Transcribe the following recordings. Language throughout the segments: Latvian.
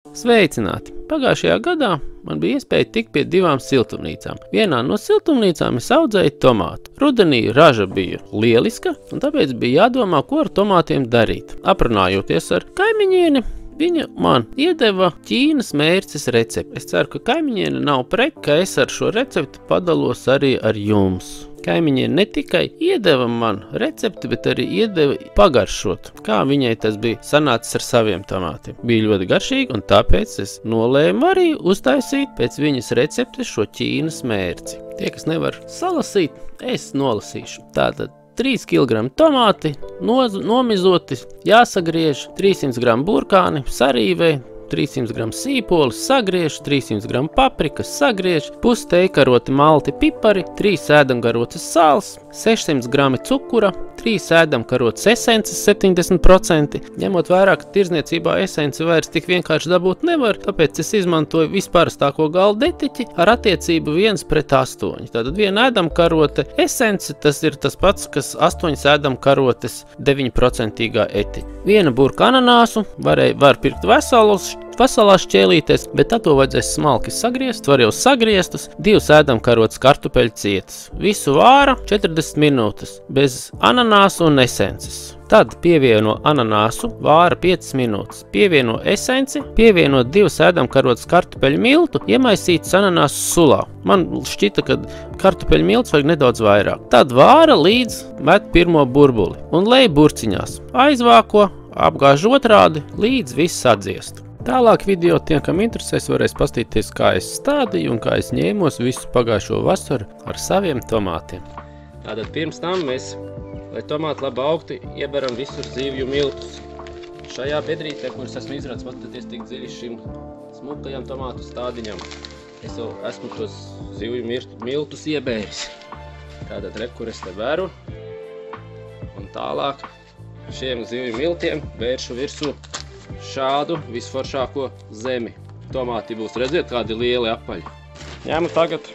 Sveicināti! Pagājušajā gadā man bija iespēja tikt pie 2 siltumnīcām. Vienā no siltumnīcām es audzēju tomātu. Rudenī raža bija lieliska, un tāpēc bija jādomā, ko ar tomātiem darīt. Aprunājoties ar kaimiņieni, viņa man iedeva Ķīnas mērces recepti. Es ceru, ka kaimiņiene nav pret, ka es ar šo recepti padalos arī ar jums. Kaimiņiene ne tikai iedeva man recepti, bet arī iedeva pagaršot, kā viņai tas bija sanācis ar saviem tomātiem. Bija ļoti garšīgi, un tāpēc es nolēmu arī uztaisīt pēc viņas receptes šo Ķīnas mērci. Tie, kas nevar salasīt, es nolasīšu. Tātad 3 kg tomāti, nomizoti, jāsagriež, 300 g burkāni, sarīvē, 300 g sīpolis, sagriež, 300 g paprikas, sagriež, pus teikaroti malti pipari, 3 ēdamkarotes sāls, 600 g cukura, 3 ēdamkarotes esences 70%. Ņemot vērā, ka tirdzniecībā esenci vairs tik vienkārši dabūt nevar, tāpēc es izmantoju visparastāko galda etiķi ar attiecību 1:8. Tātad 1 ēdamkarote esence, tas ir tas pats, kas 8 ēdamkarotes 9% etiķa. 1 burka ananāsu, var pirkt veselās šķēlītes, bet tad to vajadzēs smalki sagriezt, var jau sagriestus, 2 ēdamkarotes kartupeļu cietas. Visu vāra 40 minūtes, bez ananāsu un esences. Tad pievieno ananāsu, vāra 5 minūtes, pievieno esenci, pievieno 2 ēdamkarotes kartupeļu miltu, iemaisītas ananāsu sulā. Man šķita, ka kartupeļu miltus vajag nedaudz vairāk. Tad vāra līdz met pirmo burbuli un lej burciņās. Aizvāko, apgāž otrādi, līdz viss atdziest. Tālāk video tiem, kam interesēs, varēs pastīties, kā es stādīju un kā es ņēmos visu pagājušo vasaru ar saviem tomātiem. Tātad pirms tam mēs, lai tomāti labi augtu, ieberam visur zivju miltus. Šajā bedrītē, kuras esmu izrādis, paskaties tik dziļi šim smukajam tomātu stādiņam. Es jau esmu tos zivju miltus iebēris. Tātad re, kur es te beru. Un tālāk šiem zivju miltiem bēršu virsū šādu visforšāko zemi. Tomāti būs, redziet, kādi lieli apaļi. Ņemu tagad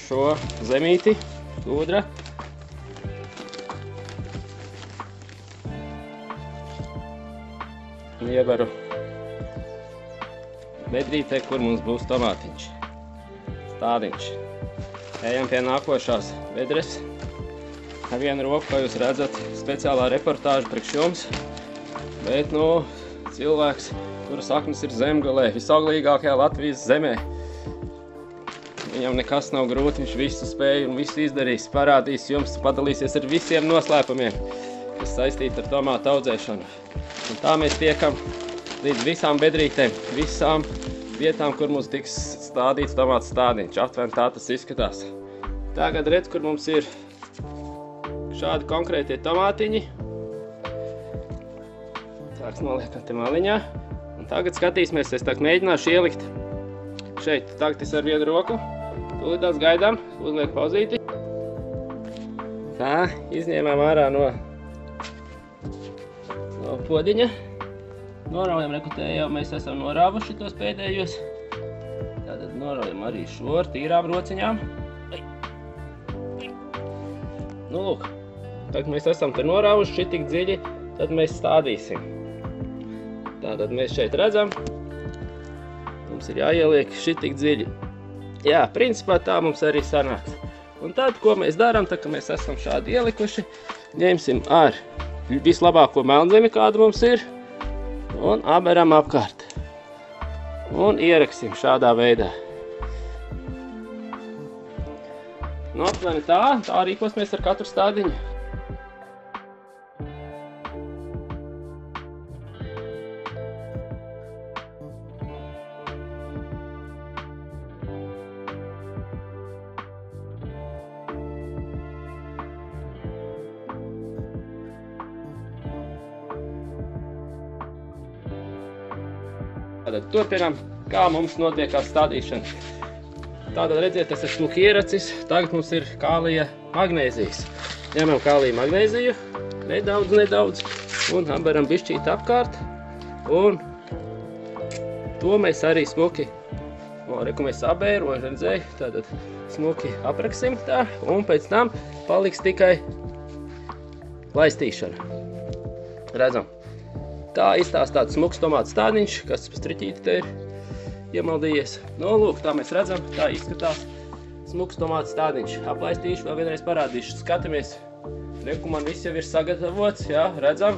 šo zemīti, gudra. Un ieveru bedrītē, kur mums būs tomātiņš. Stādiņš. Ejam pie nākošās bedres. Ar vienu roku, kā jūs redzat, speciālā reportāža priekš jums. Bet, cilvēks, kura saknes ir zemgalē, visauglīgākajā Latvijas zemē. Viņam nekas nav grūti, viņš visu spēj un visu izdarīs, parādīs jums, padalīsies ar visiem noslēpumiem, kas saistīti ar tomātu audzēšanu. Un tā mēs tiekam līdz visām bedrītēm, visām vietām, kur mums tiks stādīts tomātu stādiņš. Aptuveni tā tas izskatās. Tagad redz, kur mums ir šādi konkrētie tomātiņi. Tāks noliekam te maliņā. Un tagad skatīsimies, es tagad mēģināšu ielikt šeit. Tagad es ar vienu roku. Tūlītās gaidām, uzliek pauzīti. Tā, izņēmām ārā no podiņa. Noraujam, rekutē jau mēs esam norāvuši tos pēdējos. Tātad noraujam arī šo ar tīrām rociņām. Nu, lūk. Tagad mēs esam te norāvuši šitik dziļi, tad mēs stādīsim. Tātad mēs šeit redzam, mums ir jāieliek šitik dziļi. Jā, principā tā mums arī sanāks. Un tad, ko mēs darām, tā kā mēs esam šādi ielikuši, ņemsim ar vislabāko melnzemi, kāda mums ir, un aberam apkārt. Un ieraksim šādā veidā. Nu, aptuveni tā rīkosimies ar katru stādiņu. Tātad turpinām, kā mums notiekās stādīšana. Tātad redziet, tas ir smuki ieracis. Tagad mums ir kālija magnēzijas. Ņemam kāliju magnēziju, nedaudz, un aberam bišķīt apkārt. Un to mēs arī smuki, reku mēs abēru, redzēju, tātad smuki apraksim tā, un pēc tam paliks tikai laistīšana. Redzam. Tā izstāsta tāds smuks tomātu stādiņš, kas striķīti te ir iemaldījies. Nu, lūk, tā mēs redzam, tā izskatās smuks tomātu stādiņš. Aplaistīšu, vēl vienreiz parādīšu. Skatamies, reku man viss jau ir sagatavots, jā, redzam.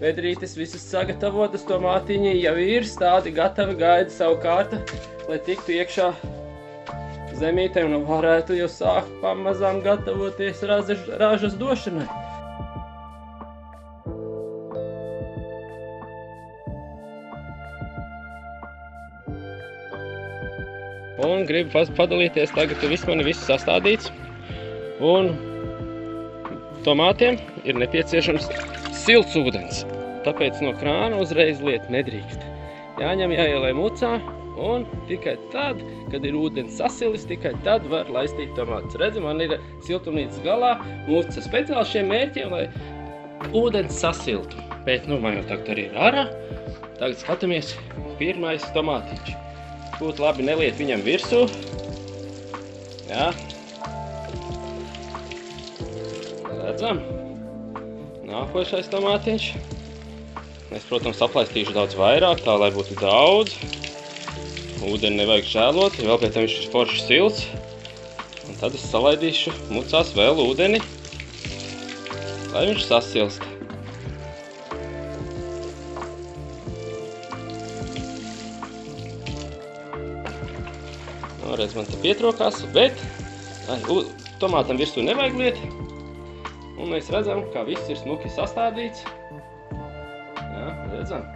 Vedrītes visas sagatavotas, tomātiņi jau ir, stādi gatavi, gaida savu kārtu, lai tiktu iekšā zemītē un varētu jau sākt pamazām gatavoties ražas došanai. Un gribu padalīties, tagad viss man ir sastādīts. Un tomātiem ir nepieciešams silts ūdens. Tāpēc no krāna uzreiz liet nedrīkst. Jāņem, jāielai mucā un tikai tad, kad ir ūdens sasilis, tikai tad var laistīt tomātus. Redzi, man ir siltumnīcas galā muca speciāli šiem mērķiem, lai ūdens sasiltu. Bet, nu, man jau tagad arī ir ārā. Tagad skatāmies pirmais tomātiņš. Būtu labi neliet viņam virsū. Jā. Redzam. Nākošais tomātiņš. Es, protams, aplaistīšu daudz vairāk, tā, lai būtu daudz. Ūdeni nevajag žēlot, vēl pēc tam viņš ir forši silts. Un tad es salaidīšu mucās vēl ūdeni, lai viņš sasilst. Redz, man te pietrokās, bet tomātam virsū nevajag liet. Un mēs redzam, ka viss ir smuki sastādīts. Jā, redzam.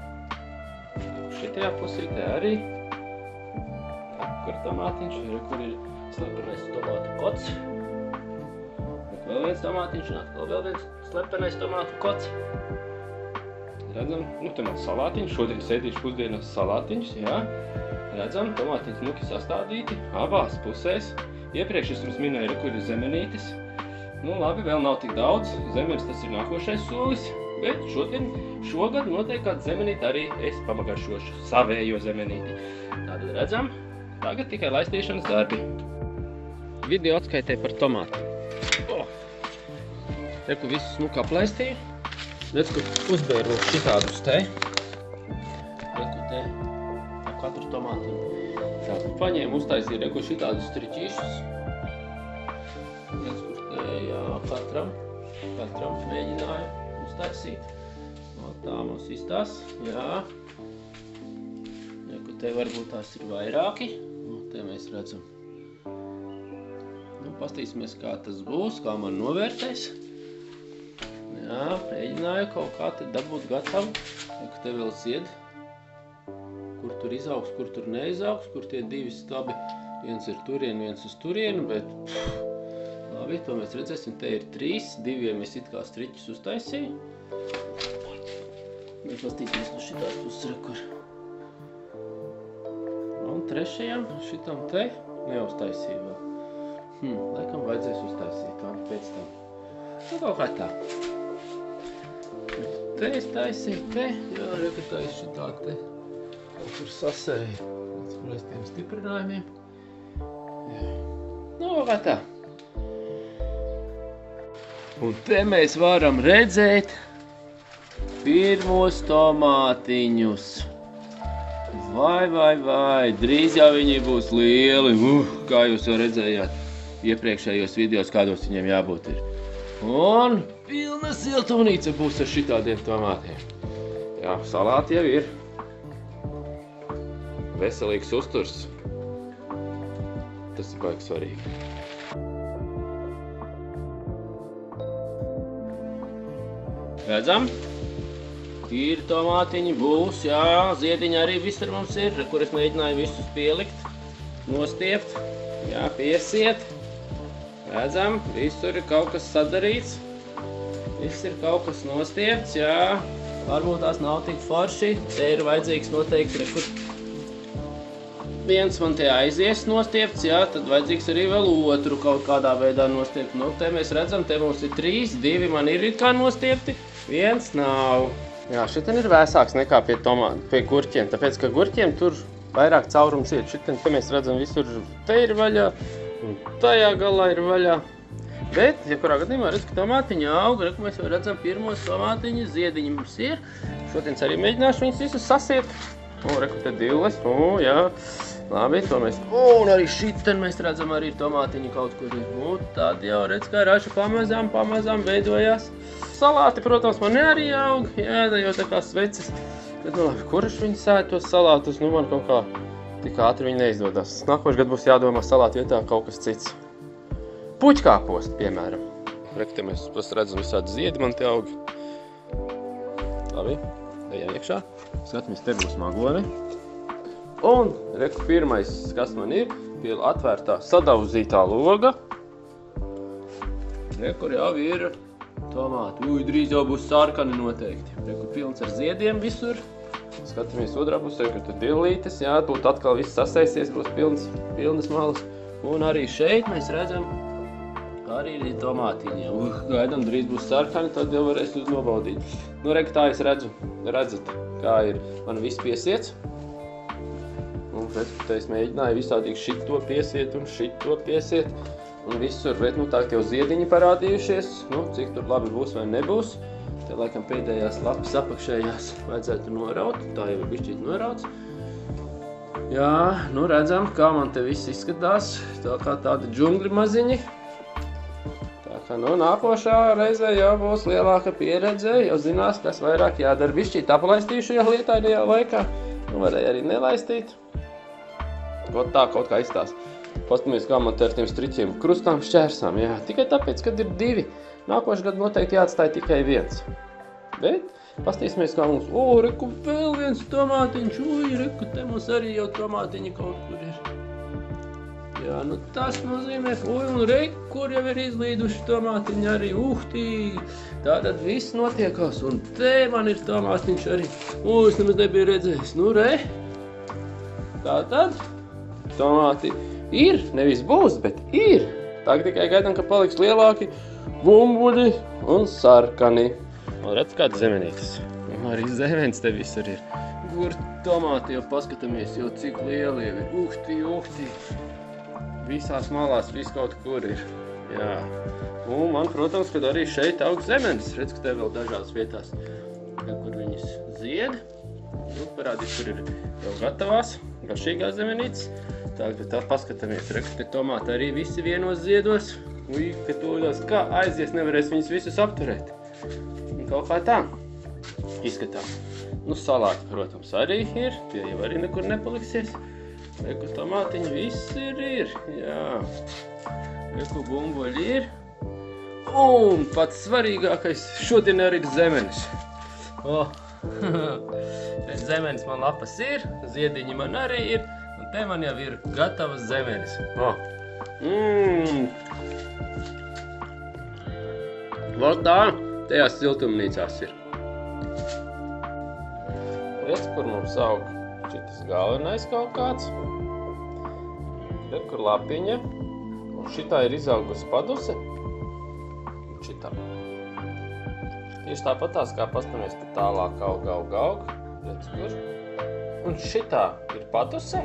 Šitajā pusītē arī. Kur tomātiņš, kur ir slepenais tomātu kots. Vēl viens tomātiņš un atkal vēl viens slepenais tomātu kots. Redzam, nu te man salātiņš, šodien sēdīšu pusdienās salātiņš, jā. Redzam, tomātiņi smuki sastādīti abās pusēs. Iepriekš es jums minēju, kur ir zemenītes. Nu labi, vēl nav tik daudz. Zemenis tas ir nākošais solis. Bet šogad noteikti kādu zemenīti arī es pamagaršošu savējo zemenīti. Tātad redzam, tagad tikai laistīšanas darbi. Video atskaitē par tomātu. Reku visu smuku aplaistīju. Redz, kur uzbēru šitādus te. Reku te. Katru tomātiņu. Tātad paņēmu, uztaisīju reku šitādus striķīšus. Redz, kur te, jā, katram mēģināju uztaisīt. No tā mums iztās, jā. Reku te varbūt tās ir vairāki. No te mēs redzam. Nu, pastīsimies, kā tas būs, kā man novērtēs. Jā, mēģināju kaut kā te dabūt gatavu. Reku te vēl zied. Kur tur izaugs, kur tur neizaugs, kur tie divi stabi, viens ir turien, viens uz turienu, bet labi, to mēs redzēsim, te ir 3, diviem es it kā striķus uztaisīju. Mēs pastīsimies no šitās puses, kur. Un trešajam, šitam te, neuztaisīju vēl. Laikam vajadzēs uztaisīt, un pēc tam. Nu, kaut kā tā. Te es taisīju, te, jā, reka taisi šitā te. Tur sasēja pēc tiem stiprinājumiem. Nu, kā tā. Un te mēs varam redzēt pirmos tomātiņus. Vai, drīz jau viņi būs lieli. Kā jūs jau redzējāt iepriekšējos videos, kādos viņiem jābūt ir. Un pilna siltumnīca būs ar šitādiem tomātiem. Jā, salāti jau ir. Veselīgs uzturs. Tas ir baigi svarīgi. Redzam? Tīri tomātiņi būs, jā, ziediņi arī visur mums ir, kur es mēģināju visus pielikt, nostiept, jā, piesiet. Redzam, visur ir kaut kas sadarīts. Viss ir kaut kas nostiepts, jā. Varbūt tās nav tik forši. Te ir vajadzīgs noteikti, kur viens man te aizies nostiepts, jā, tad vajadzīgs arī vēl otru kaut kādā veidā nostiept. Nu, te mēs redzam, te mums ir 3, 2 man ir kā nostiepti, 1 nav. Jā, šitien ir vēsāks nekā pie gurķiem, tāpēc, ka gurķiem tur vairāk caurums ir. Šitien te mēs redzam visur, te ir vaļā, un tajā galā ir vaļā. Bet, ja kurā gadījumā redz, ka tomātiņi aug, reku mēs jau redzam pirmos tomātiņus, ziediņi mums ir. Šodien arī mēģināšu viņus visus sasiet. Reku te divas, jā. Labi, to mēs... Un arī šiten mēs redzam arī tomātiņu kaut kur ir. Tad jau redz, kā raša pamazām veidojās. Salāti, protams, man arī aug. Jā, jau tā kā sveces. Bet, labi, kurš viņi sēd tos salātus? Man kaut kā tik ātri viņi neizdodas. Nākošais gadu būs jādomā salātu vietā kaut kas cits. Puķkāposti, piemēram. Reku, te mēs redzam visādi ziedi man te aug. Labi, ejam iekšā. Skatāmies, te būs magoni. Un, reku, pirmais, kas man ir, pie atvērtā sadauzītā loga. Reku, jau ir tomāti. Drīz jau būs sarkani noteikti. Reku, pilns ar ziediem visur. Skatāmies otrā pusē, ka tur dillītes, jā, tūt atkal viss sasēsies, būs pilnas malas. Un arī šeit mēs redzam, arī ir tomātiņi. Gaidām, drīz būs sarkani, tad jau varēs jūs nobaudīt. Reku, tā es redzat, kā ir man viss piesiets. Un, te es mēģināju visādīgi šito piesiet un šito piesiet. Un visur, bet, tā jau ziediņi parādījušies. Cik tur labi būs vai nebūs. Te, laikam, pēdējās lapas apakšējās vajadzētu noraut. Tā jau ir bišķīt norauts. Jā, redzam, kā man te viss izskatās. Tā kā tādi džungļi maziņi. Tā kā, nākošā reizē jau būs lielāka pieredze. Jau zinās, kas vairāk jādara. Bišķīt apalaistīju šajā lietainajā laikā. Varēja arī nelaistīt. Kaut kā izstās. Paskatāmies, kā man te ar tiem striķiem krustām šķērsām, jā. Tikai tāpēc, kad ir divi. Nākošais gadu noteikti jāatstāja tikai viens. Bet paskatīsimies, kā mums, reku, vēl viens tomātiņš, reku, te mums arī jau tomātiņi kaut kur ir. Jā, tas nozīmē, un reku, kur jau ir izlīduši tomātiņi arī, tātad viss notiekās, un te man ir tomātiņš arī, es nemaz nebiju redzējis, re. Tātad tomāti ir, nevis būs, bet ir. Tā tikai gaidām, ka paliks lielāki bumbuļi un sarkani. Redz, kāda zemenītes. Arī zemenis te visur ir. Kur tomāti jau paskatāmies, jau cik lieli jau ir. Visās malās viss kaut kur ir. Jā. Un man, protams, kad arī šeit aug zemenis. Redz, ka te vēl dažās vietās, kur viņas zied. Parādīt, kur ir jau gatavās, garšīgās zemenītes. Tagad paskatāmies, ka tomāti arī visi vienos ziedos. Ka tūļos, kā aizies, nevarēs viņus visus apturēt. Kaut kā tā izskatās. Salāti, protams, arī ir. Tie jau arī nekur nepaliksies. Reku tomātiņi visi ir. Jā. Reku bumbuļi ir. Un pats svarīgākais šodien arī ir zemenis. Zemenis man lapas ir, ziediņi man arī ir. Un te man jau ir gatavas zemenis. Vot tā, tajās siltumnīcās ir. Redz, kur mums aug šitas galvenais kaut kāds. Redz, kur lapiņa. Un šitā ir izaugusi paduse. Šitā. Tieši tāpatās, kā pastamies, te tālāk aug. Redz, kur. Un šitā ir paduse.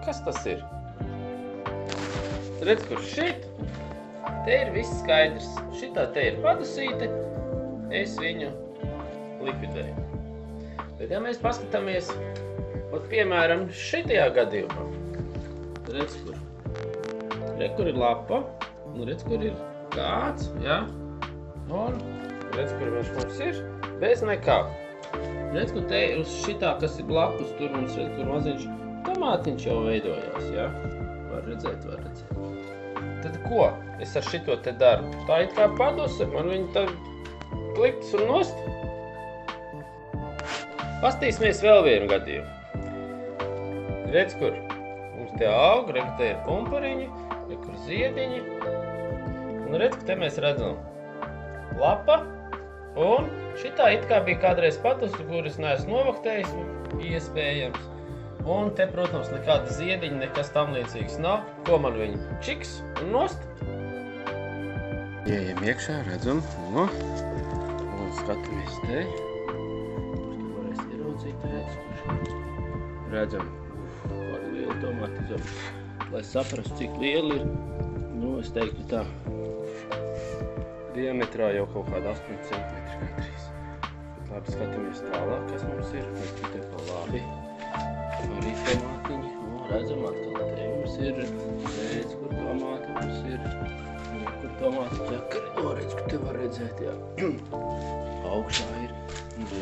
Kas tas ir? Redz, kur šit. Te ir viss skaidrs. Šitā te ir padusīte. Es viņu likvidēju. Bet ja mēs paskatāmies, piemēram, šitajā gadījumā. Redz, kur. Redz, kur ir lapa. Un redz, kur ir kāds. Jā. Un redz, kur viņš mums ir. Bez nekā. Redz, kur te uz šitā, kas ir blakus, tur mums redz, kur maziņš tomātiņš jau veidojās, jā? Var redzēt. Tad ko es ar šito te daru? Tā it kā paduse, man viņa tā pliktas un nost. Pastīsimies vēl vienu gadījumu. Redz, kur mums te aug, redz, te ir pumpuriņi, redz, kur ziediņi. Un redz, ka te mēs redzam lapa. Un šitā it kā bija kādreiz paduse, kuras neesmu novaktējis, iespējams. Un te, protams, nekāda ziediņa, nekas tam līdzīgs nav. Ko man viņa? Čiks un nost. Ejam iekšā, redzam. Un skatāmies te. Tu varēs ieraudzīt, redzam. Kādi lieli tomāti izaug. Lai saprastu, cik lieli ir. Es teiktu tā. Diametrā jau kaut kāda 8 cm gandrīz. Labi, skatāmies tālāk, kas mums ir. Te pa labi. Arī tomātiņi. Redzam atkal, te mums ir. Redz, kur tomāti mums ir. Kur tomāti ķekari. Redz, kur te var redzēt, jā. Augšā ir.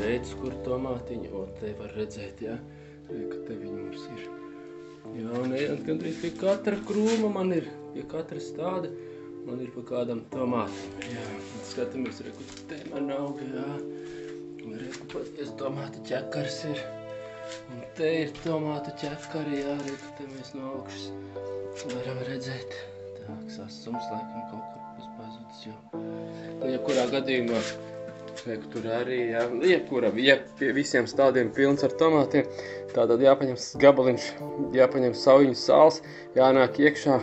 Redz, kur tomātiņi. Te var redzēt, jā. Ka te viņi mums ir. Jā, un gandrīz pie katra krūma man ir. Pie katra stāda man ir pa kādam tomātim. Jā, skatāmies, kur te man auga, jā. Un reku paties tomāta ķekars ir. Un te ir tomāta ķekari, jā, reku te mēs no augšas varam redzēt. Tā, sasums laikam kaut kur pazudis, jo. Nu, jebkurā gadījumā, reku tur arī, jā, ja pie visiem stādiem pilns ar tomātiem, tātad jāpaņem gabaliņš, jāpaņem saujiņu sāls, jānāk iekšā,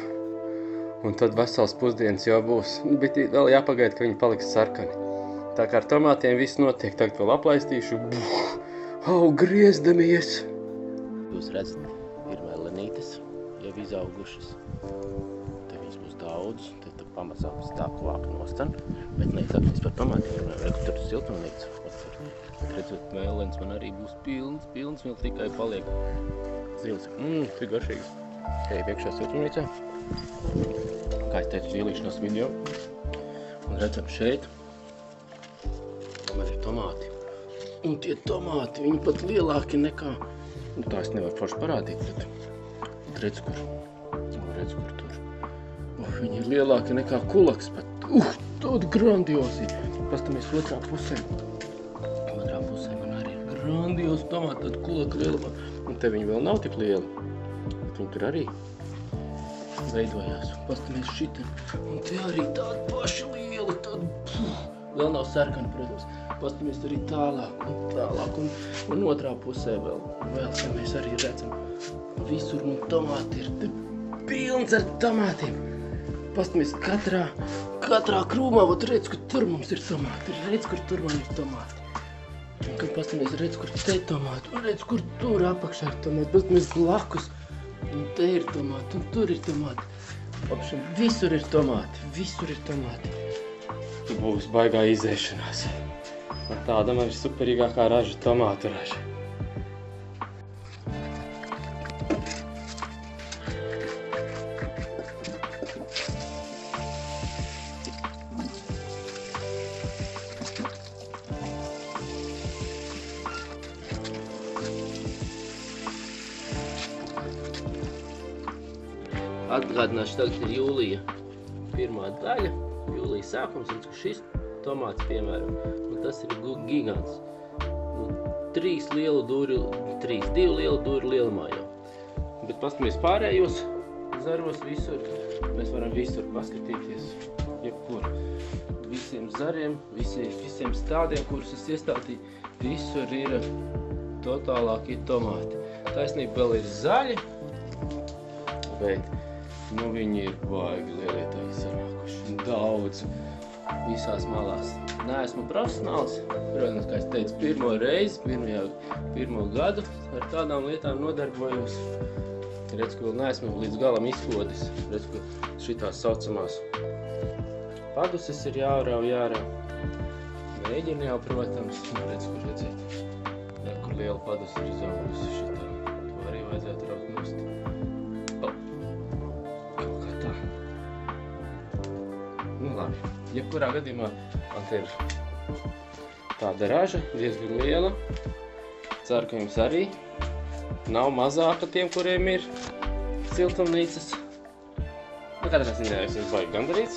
un tad vesels pusdienas jau būs. Bet vēl jāpagaida, ka viņi paliks sarkani. Tā kā ar tomātiem viss notiek, tagad vēl aplaistīšu, griezdamies. Jūs redzat, ir melenītes, jau izaugušas. Te viņas būs daudz, te pamazām stāv klāk nostan, bet neizākties par tomātiem, reku tur siltumnīca. Redzot, melens man arī būs pilns, vēl tikai paliek zils. Tik garšīgi. Ejam iekšā siltumnīcā. Kā es teicu, ielīšanās video. Un redzam šeit. Man ir tomāti. Un tie tomāti, viņi pat lielāki nekā... Tā es nevaru forši parādīt, bet redz, kur tur. Viņi ir lielāki nekā kulaks pat. Tādi grandiozi. Pastamies otrā pusē. Otrā pusē man arī ir grandiozi tomāti, tādi kulaka lielumā. Un te viņi vēl nav tik lieli, bet viņi tur arī veidojās. Pastamies šitam. Un te arī tādi paši lieli, tādi... Vēl nav sarkani, protams. Pastamies arī tālāk, un otrā pusē vēl, ka mēs arī redzam. Visur man tomāti ir, te pilns ar tomātiem. Pastamies katrā krūmā, redz, kur tur mums ir tomāti. Redz, kur tur man ir tomāti. Un kad pastamies, redz, kur te tomāti, un redz, kur tur apakšā ir tomāti. Pastamies blakus, un te ir tomāti, un tur ir tomāti. Apšam, visur ir tomāti. Tu būs baigā izēšanās. Un tāda man ir superīgākā raža, tomātu raža. Atgādināšu, tagad ir jūlija pirmā daļa. Jūlijas sākums, un šis tomāts, piemēram, un tas ir gigants. 2 lielu dūri lielumā jau. Bet pastamies pārējos zaros visur. Mēs varam visur paskatīties, jebkur. Visiem zariem, visiem stādiem, kurus es iestādīju, visur ir totālākie tomāti. Taisnība vēl ir zaļi, bet viņi ir baigi lielie tā izsanākuši. Daudz visās malās. Neesmu profesionāls, protams, kā es teicu, pirmo gadu ar tādām lietām nodarbojos. Redz, ka vēl neesmu līdz galam izkodis. Redz, ka šitās saucamās paduses ir jārau. Mēģina jau, protams, redz, kur redzēt. Jā, kur liela padus ir izaugusi šitā. To arī vajadzētu raut nost. Labi. Jebkurā gadījumā man te ir tāda raža, diezgan liela. Ceru, ka jums arī nav mazāka tiem, kuriem ir siltumnīcas. Katrā ziņā es esmu baigi gandarīts.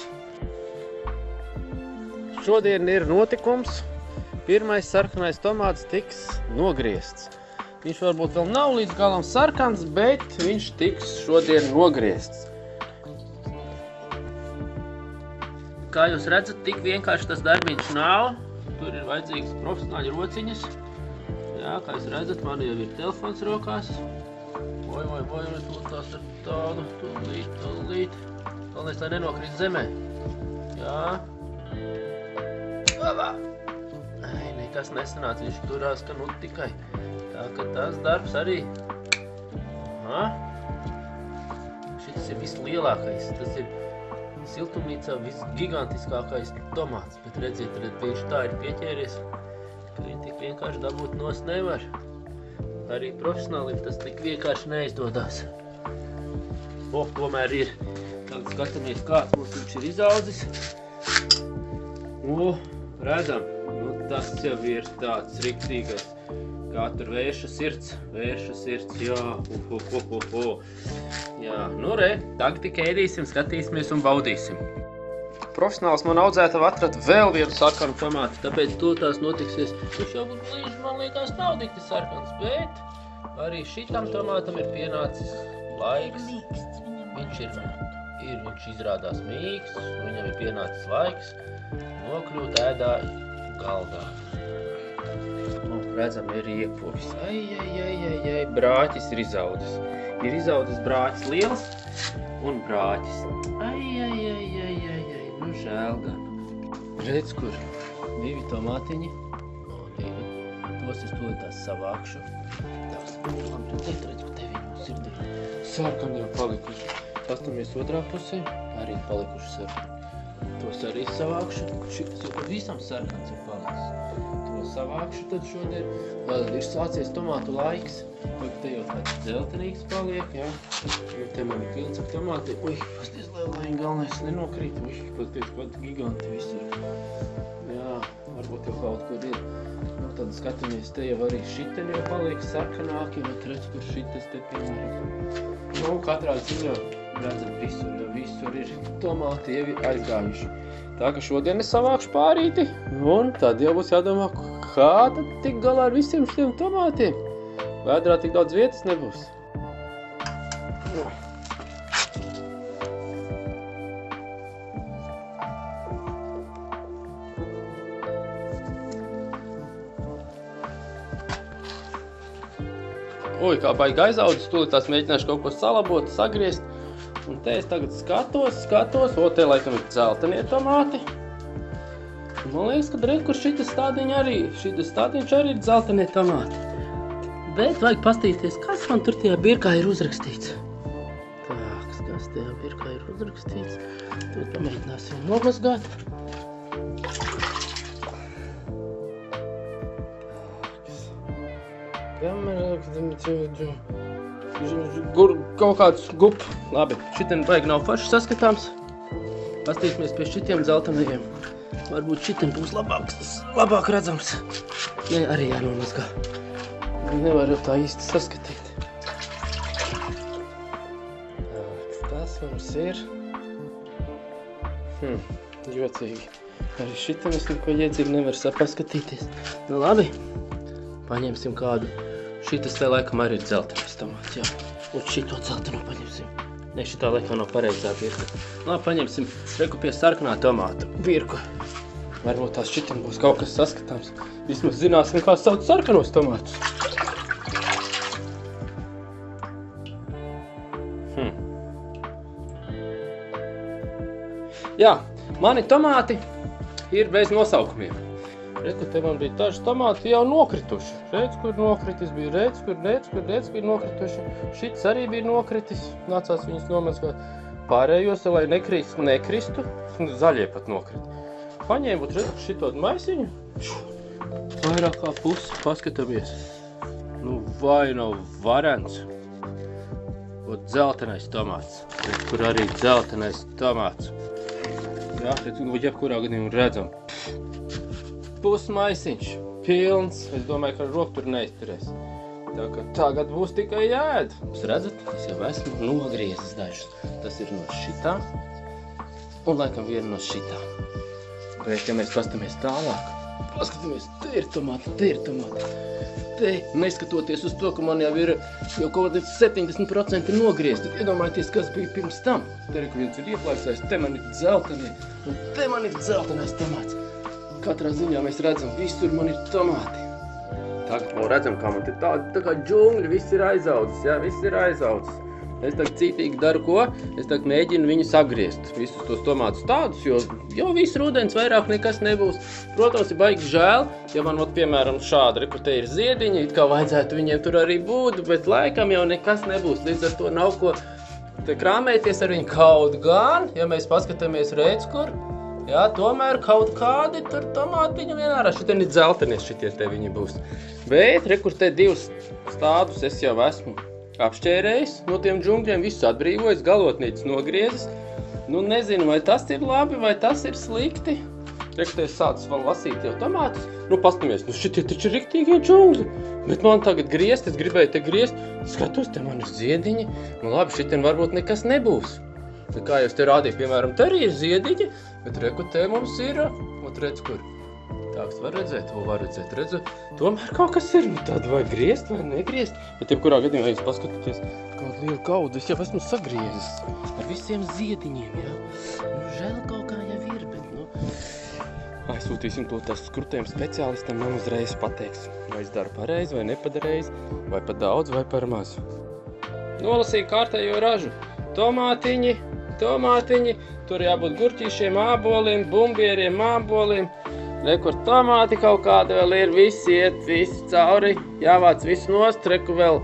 Šodien ir notikums. Pirmais sarkanais tomāts tiks nogriezts. Viņš varbūt vēl nav līdz galam sarkans, bet viņš tiks šodien nogriezts. Kā jūs redzat, tik vienkārši tas darbiņš nav. Tur ir vajadzīgas profesionāļu rociņas. Jā, kā jūs redzat, man jau ir telefons rokās. Tās ar tādu, tūlīt. Galvenais, lai nenokrīt zemē. Jā. Nekas nesanāca, viņš turās, ka nu tikai. Tā, ka tas darbs arī. Šitas ir vislielākais, tas ir siltumnīcā visgigantiskākais tomāts, bet redziet, viņš tā ir pieķēries, ka viņi tik vienkārši dabūt nost nevar. Arī profesionālim tas tik vienkārši neizdodas. Tomēr ir. Tagad skatāmies, kāds mums viņš ir izaudzis. Redzam, tas jau ir tāds riktīgais. Kā tur vērša sirds, jā. Jā, tagad tik ēdīsim, skatīsimies un baudīsim. Profesionāls man audzētava atrada vēl vienu sarkanu tomātu, tāpēc tās notiksies. Viņš jau līdz, man liekas, nav dikti sarkans, bet arī šitam tomātam ir pienācis laiks. Viņš izrādās mīksts, viņam ir pienācis laiks nokļūt ēdā galdā. Redzam, ir iepovis. Brāķis ir izaudzis. Ir izaudzis brāķis liels un brāķis. Nu žēl gan. Redz, kur 2 tomātiņi. Tos es tūlītās savākšu. Redz, ka tevi mums ir 2. Sarkani jau palikuši. Pastamies otrā pusē, arī palikuši sarkani. Tos arī savākšu. Šitas jau visam sarkans ir palicis. To savākšu tad šodien. Vēl ir sācies tomātu laiks. Te jau tāds dzeltenīgs paliek, jā. Te man ir pilns ar tomāti. Pasties, lai viņi galvenais nenokrīt. Pasties, kādi giganti visur. Jā, varbūt jau kaut kur ir. Tad skatāmies, te jau arī šiteni jau paliek sarkanāki. Redz, kur šitas te piemēram. Katrā ziņā redzat visur ir tomāti jau ir aizgājuši. Tā ka šodien es savākšu pārīti, un tad jau būs jādomā, kā tad tik galā ar visiem šiem tomātiem. Vēdrā tik daudz vietas nebūs. Kā baigi aizaudzis, tūlīt tās mēģināšu kaut ko salabot, sagriezt. Un te es tagad skatos, te laikam ir dzeltenie tomāti. Man liekas, ka redz, kur šitas stādiņš arī ir dzeltenie tomāti. Bet vajag pastīties, kas man tur tajā birkā ir uzrakstīts. Kas tajā birkā ir uzrakstīts. Tad pamēģināsim nomazgāt. Kaut kāds gup. Labi, šitien baigi nav forši saskatāms. Pastīsimies pie šitiem dzeltenajiem. Varbūt šitien būs labāk redzams. Ne, arī jānomazgā. Nevar jau tā īsti saskatīt. Tas mums ir. Jocīgi. Arī šitien es neko iedzīgi nevaru paskatīties. Nu labi, paņemsim kādu. Šitas te laikam arī ir dzeltenis tomāts, jā. Un šito dzeltenu paņemsim. Ne, šitā laikam nav pareizā birka. Labi, paņemsim reku pie sarkanā tomāta birku. Varbūt tās šitam būs kaut kas saskatāms. Vismaz zināsim, kā sauc sarkanos tomātus. Jā, mani tomāti ir bez nosaukumiem. Redz, ka te man bija daži tomāti jau nokrituši. Redz, kur nokritis bija, redz, kur bija nokrituši. Šits arī bija nokritis, nācās viņus nomazgāt. Pārējos, lai nekristu, zaļie pat nokrita. Paņēmot, redz, šito maisiņu, vairāk kā pusi, paskatāmies. Nu, vai nav varens. Dzeltenais tomāts, redz, kur arī dzeltenais tomāts. Jā, redz, jebkurā gadījumā redzam. Pusmaisiņš, pilns. Es domāju, ka ar roku tur neizturēs. Tā ka tagad būs tikai jāēd. Jūs redzat, es jau esmu nogriezis dažus. Tas ir no šitā un laikam viena no šitā. Bet, ja mēs pastamies tālāk, te ir tomāti. Te, neskatoties uz to, ka man jau ir kaut kādi 70% nogriezti. Iedomājieties, kas bija pirms tam. Te, ka viens ir ieplaiksājis, te man ir dzeltenie, un te man ir dzeltenais tomāts. Katrā ziņā mēs redzam, visur man ir tomāti. Tagad redzam, kā man te tā kā džungļi, viss ir aizaudzis, jā, viss ir aizaudzis. Es tagad cītīgi daru ko? Es tagad mēģinu viņu sagriezt, visus tos tomātus tādus, jo visu rudens vairāk nekas nebūs. Protams, ir baigi žēl, ja man, piemēram, šādi, kur te ir ziediņi, it kā vajadzētu viņiem tur arī būt, bet laikam jau nekas nebūs, līdz ar to nav ko te krāmēties ar viņu kaut gan, ja mēs paskatāmies redz, kur. Jā, tomēr kaut kādi tur tomātiņi vienārā. Šitien ir dzeltenies, šitie te viņi būs. Bet, re, kur te 2 stādus es jau esmu apšķērējis no tiem džungļiem, visus atbrīvojis, galotnītes nogriezis. Nu, nezinu, vai tas ir labi, vai tas ir slikti. Re, kur te es sācis vēl lasīt jau tomātus. Nu, pastamies, nu šitie taču ir riktīgie džungļi. Bet man tagad griezt, es gribēju te griezt. Skatos, te man ir ziediņi. Nu, labi, šitien varbūt nekas nebūs. Bet kā jau es te rādīju, piemēram, te arī ir ziediņi, bet reku te mums ir, ot redz, kur. Tāks var redzēt, var redzēt, redzu. Tomēr kaut kas ir, nu tāda vai griezt vai negriezt. Bet jebkurā gadījumā jūs paskatāties, kādu lielu kaudu es jau esmu sagriezis. Ar visiem ziediņiem, jā. Nu, žēl kaut kā jau ir, bet, nu. Aizsūtīsim to tās skrutējuma speciālistam, man uzreiz pateiks, vai es daru pareizi vai nepareizi, vai par daudz vai par mazu. Nolasīju kārtējo ražu. Tomātiņi, tur jābūt gurķīšiem, āboliem, bumbieriem, āboliem. Rekur tomāti kaut kāda vēl ir, visi iet, visi cauri, jāvāc visu nost, reku vēl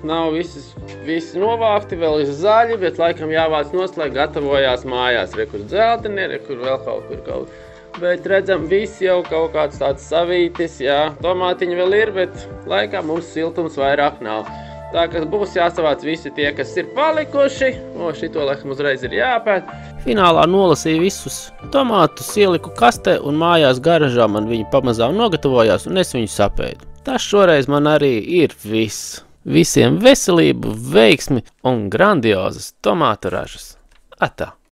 nav visi novākti, vēl ir zaļi, bet laikam jāvāc nost, lai gatavojās mājās. Rekur dzelteni, rekur vēl kaut kur. Bet redzam, visi jau kaut kāds tāds savītis, jā, tomātiņi vēl ir, bet laikam mums siltums vairāk nav. Tā, ka būs jāsavāc visi tie, kas ir palikuši. Šito laikam uzreiz ir jāpēt. Finālā nolasīju visus tomātus, ieliku kastē un mājās garažā man viņi pamazām nogatavojās un es viņus sapēdu. Tas šoreiz man arī ir viss. Visiem veselību, veiksmi un grandiozas tomātu ražas. Atā!